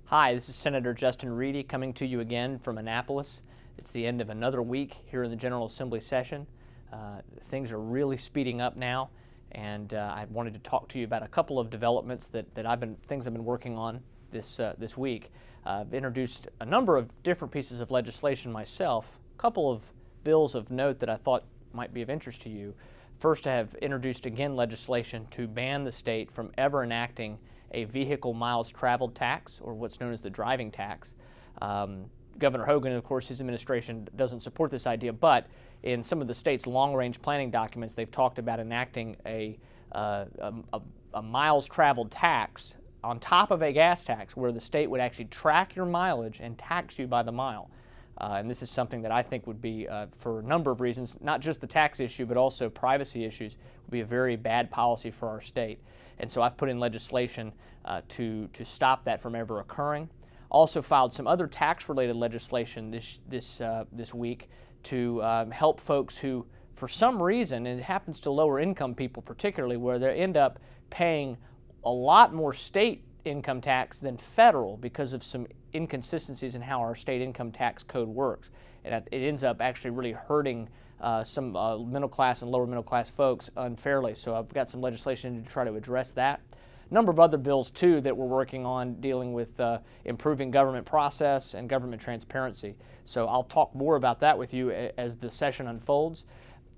Hi, this is Senator Justin Reedy coming to you again from Annapolis. It's the end of another week here in the General Assembly session. Things are really speeding up now, and I wanted to talk to you about a couple of developments that I've been working on this week. I've introduced a number of different pieces of legislation myself. A couple of bills of note that I thought might be of interest to you. First, I have introduced again legislation to ban the state from ever enacting a vehicle miles traveled tax, or what's known as the driving tax. Governor Hogan, of course, his administration doesn't support this idea, but in some of the state's long-range planning documents, they've talked about enacting a miles traveled tax on top of a gas tax, where the state would actually track your mileage and tax you by the mile. And this is something that I think would be, for a number of reasons, not just the tax issue, but also privacy issues, would be a very bad policy for our state. And so I've put in legislation to stop that from ever occurring. Also filed some other tax-related legislation this week to help folks who, for some reason, and it happens to lower income people particularly, where they end up paying a lot more state income tax than federal because of some inconsistencies in how our state income tax code works. And it ends up actually really hurting some middle class and lower middle class folks unfairly. So I've got some legislation to try to address that. A number of other bills too that we're working on dealing with improving government process and government transparency. So I'll talk more about that with you as the session unfolds.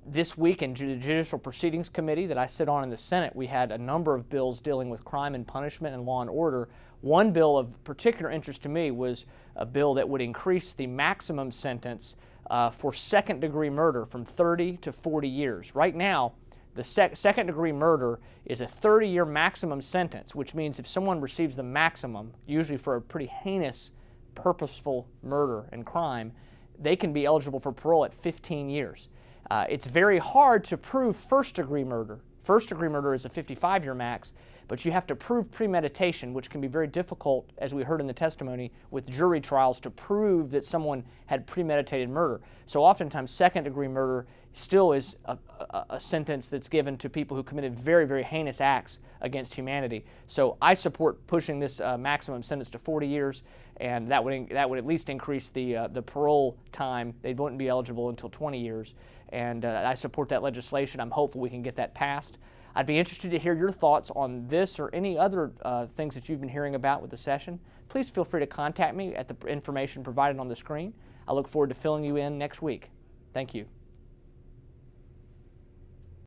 This week in the Judicial Proceedings Committee that I sit on in the Senate, we had a number of bills dealing with crime and punishment and law and order. One bill of particular interest to me was a bill that would increase the maximum sentence for second-degree murder from 30 to 40 years. Right now, the second-degree murder is a 30-year maximum sentence, which means if someone receives the maximum, usually for a pretty heinous, purposeful murder and crime, they can be eligible for parole at 15 years. It's very hard to prove first-degree murder. First-degree murder is a 55-year max, but you have to prove premeditation, which can be very difficult, as we heard in the testimony, with jury trials to prove that someone had premeditated murder. So oftentimes second-degree murder still is a sentence that's given to people who committed very, very heinous acts against humanity. So I support pushing this maximum sentence to 40 years, and that would at least increase the parole time. They wouldn't be eligible until 20 years. And I support that legislation. I'm hopeful we can get that passed. I'd be interested to hear your thoughts on this or any other things that you've been hearing about with the session. Please feel free to contact me at the information provided on the screen. I look forward to filling you in next week. Thank you.